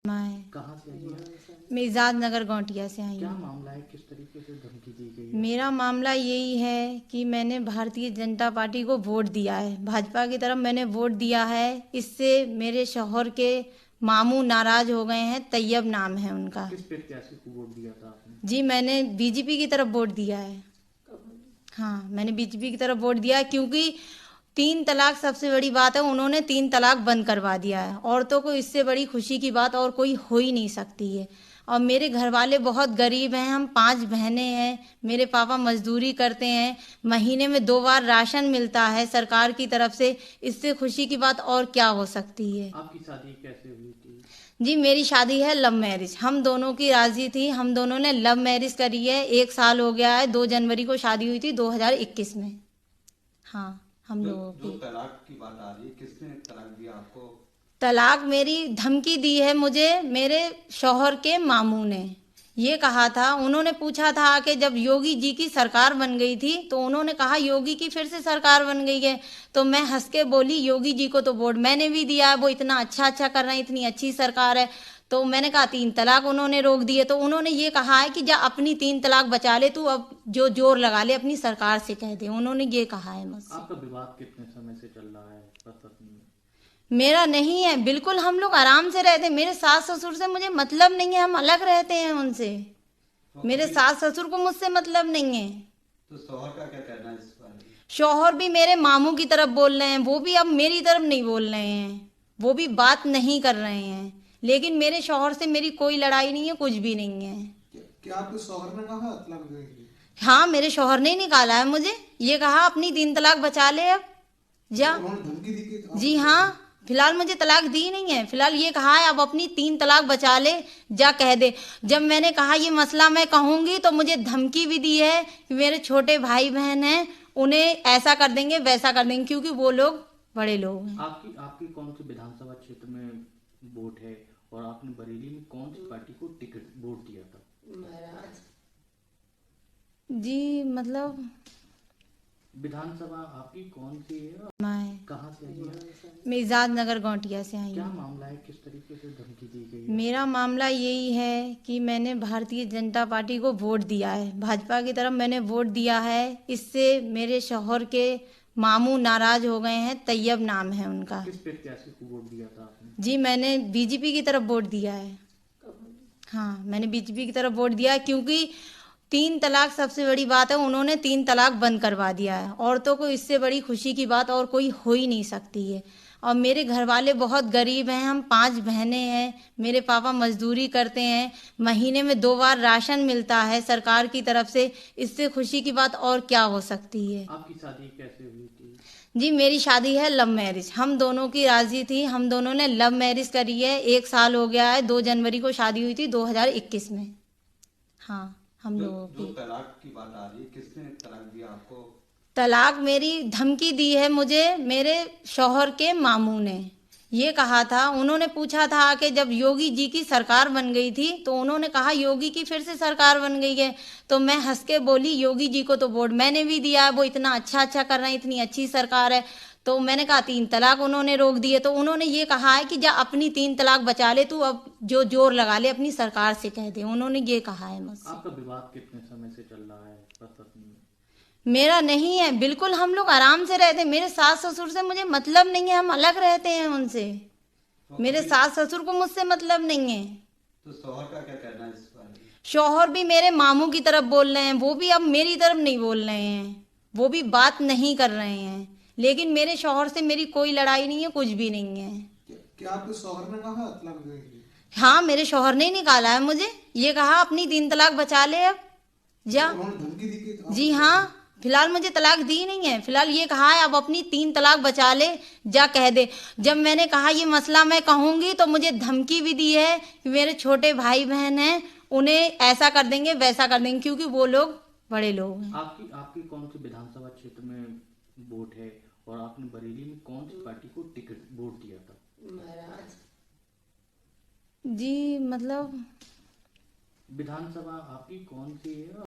मैं कहाँ से आई हैं? मैं इजाद नगर गौटिया से आई क्या हूँ। मामला है, किस तरीके से धमकी दी गई है? मेरा मामला यही है कि मैंने भारतीय जनता पार्टी को वोट दिया है, भाजपा की तरफ मैंने वोट दिया है। इससे मेरे शौहर के मामू नाराज हो गए हैं, तैयब नाम है उनका। किस प्रत्याशी को वोट दिया था आपने? जी मैंने बीजेपी की तरफ वोट दिया है। हाँ मैंने बीजेपी की तरफ वोट दिया है क्योंकि 3 तलाक सबसे बड़ी बात है। उन्होंने 3 तलाक बंद करवा दिया है। औरतों को इससे बड़ी खुशी की बात और कोई हो ही नहीं सकती है। और मेरे घर वाले बहुत गरीब हैं, हम 5 बहनें हैं। मेरे पापा मजदूरी करते हैं, महीने में 2 बार राशन मिलता है सरकार की तरफ से। इससे खुशी की बात और क्या हो सकती है। आपकी शादी कैसे हुई थी? जी मेरी शादी है लव मैरिज, हम दोनों की राजी थी, हम दोनों ने लव मैरिज करी है। 1 साल हो गया है, 2 जनवरी को शादी हुई थी 2021 में। हाँ हम जो लोगों जो की तलाक की बात आ रही है, किसने तलाक दिया आपको? तलाक मेरी धमकी दी है मुझे मेरे शौहर के मामू ने। ये कहा था, उन्होंने पूछा था कि जब योगी जी की सरकार बन गई थी तो उन्होंने कहा योगी की फिर से सरकार बन गई है। तो मैं हंस के बोली योगी जी को तो वोट मैंने भी दिया है, वो इतना अच्छा कर रहे हैं, इतनी अच्छी सरकार है। तो मैंने कहा 3 तलाक उन्होंने रोक दिए। तो उन्होंने ये कहा है कि जा अपनी 3 तलाक बचा ले तू, अब जो जोर लगा ले अपनी सरकार से कह दे, उन्होंने ये कहा है मुझसे। आपका विवाद कितने समय से चल रहा है पत्नी में? मेरा नहीं है, बिल्कुल हम लोग आराम से रहते हैं। मेरे सास ससुर से मुझे मतलब नहीं है, हम अलग रहते हैं उनसे। तो मेरे अभी सास ससुर को मुझसे मतलब नहीं है। तो शौहर का क्या कहना है इस बारे में? शौहर भी मेरे मामू की तरफ बोल रहे हैं, वो भी अब मेरी तरफ नहीं बोल रहे हैं, वो भी बात नहीं कर रहे हैं। लेकिन मेरे शौहर से मेरी कोई लड़ाई नहीं है, कुछ भी नहीं है। क्या आपके शौहर ने कहा तलाक देंगे? हाँ मेरे शौहर ने ही निकाला है मुझे, ये कहा अपनी 3 तलाक बचा ले अब जा। उन्होंने धमकी दी कि आप जी हाँ, फिलहाल मुझे तलाक दी नहीं है, फिलहाल ये कहा है अब अपनी 3 तलाक बचा ले जा कह दे। जब मैंने कहा ये मसला मैं कहूंगी तो मुझे धमकी भी दी है कि मेरे छोटे भाई बहन हैं, उन्हें ऐसा कर देंगे वैसा कर देंगे, क्योंकि वो लोग बड़े लोग हैं। आपकी आपकी कौन सी विधानसभा क्षेत्र में वोट है और आपने बरेली में कौन सी पार्टी को टिकट वोट दिया था? जी मतलब विधानसभा आपकी कौन सी है? मैं कहाँ से आई हैं? मैं इजाद नगर गौटिया से आई क्या हूँ। मामला है, किस तरीके से धमकी दी गई है? मेरा मामला यही है कि मैंने भारतीय जनता पार्टी को वोट दिया है, भाजपा की तरफ मैंने वोट दिया है। इससे मेरे शौहर के मामू नाराज हो गए हैं, तैयब नाम है उनका। किस प्रत्याशी को वोट दिया था आपने? जी मैंने बीजेपी की तरफ वोट दिया है। हाँ मैंने बीजेपी की तरफ वोट दिया है क्योंकि 3 तलाक सबसे बड़ी बात है। उन्होंने 3 तलाक बंद करवा दिया है। औरतों को इससे बड़ी खुशी की बात और कोई हो ही नहीं सकती है। और मेरे घर वाले बहुत गरीब हैं, हम 5 बहनें हैं। मेरे पापा मजदूरी करते हैं, महीने में 2 बार राशन मिलता है सरकार की तरफ से। इससे खुशी की बात और क्या हो सकती है। आपकी शादी कैसे हुई थी? जी मेरी शादी है लव मैरिज, हम दोनों की राजी थी, हम दोनों ने लव मैरिज करी है। 1 साल हो गया है, 2 जनवरी को शादी हुई थी 2021 में। हाँ हम जो लोगों जो की तलाक की बात आ रही है, किसने तलाक दिया आपको? तलाक मेरी धमकी दी है मुझे मेरे शौहर के मामू ने। ये कहा था, उन्होंने पूछा था कि जब योगी जी की सरकार बन गई थी तो उन्होंने कहा योगी की फिर से सरकार बन गई है। तो मैं हंस के बोली योगी जी को तो वोट मैंने भी दिया है, वो इतना अच्छा कर रहे हैं, इतनी अच्छी सरकार है। तो मैंने कहा 3 तलाक उन्होंने रोक दिए। तो उन्होंने ये कहा है कि जा अपनी 3 तलाक बचा ले तू, अब जो जोर लगा ले अपनी सरकार से कह दे, उन्होंने ये कहा है मुझसे। आपका विवाद कितने समय से चल रहा है पत्नी में? मेरा नहीं है, बिल्कुल हम लोग आराम से रहते हैं। मेरे सास ससुर से मुझे मतलब नहीं है, हम अलग रहते हैं उनसे। तो मेरे अभी सास ससुर को मुझसे मतलब नहीं है। तो शौहर का क्या कहना है इस बारे में? शौहर भी मेरे मामू की तरफ बोल रहे हैं, वो भी अब मेरी तरफ नहीं बोल रहे हैं, वो भी बात नहीं कर रहे हैं। लेकिन मेरे शौहर से मेरी कोई लड़ाई नहीं है, कुछ भी नहीं है। क्या आपके शौहर ने कहा तलाक देंगे? हाँ मेरे शौहर ने ही निकाला है मुझे, ये कहा अपनी 3 तलाक बचा ले अब जा। उन्होंने धमकी दी कि आप जी हाँ, फिलहाल मुझे तलाक दी नहीं है, फिलहाल ये कहा है अब अपनी 3 तलाक बचा ले जा कह दे। जब मैंने कहा ये मसला मैं कहूंगी तो मुझे धमकी भी दी है कि मेरे छोटे भाई बहन हैं, उन्हें ऐसा कर देंगे वैसा कर देंगे, क्योंकि वो लोग बड़े लोग हैं। आपकी आपकी कौन सी विधानसभा क्षेत्र में वोट है और आपने बरेली में कौन सी पार्टी को टिकट वोट दिया था? जी मतलब विधानसभा आपकी कौन सी है?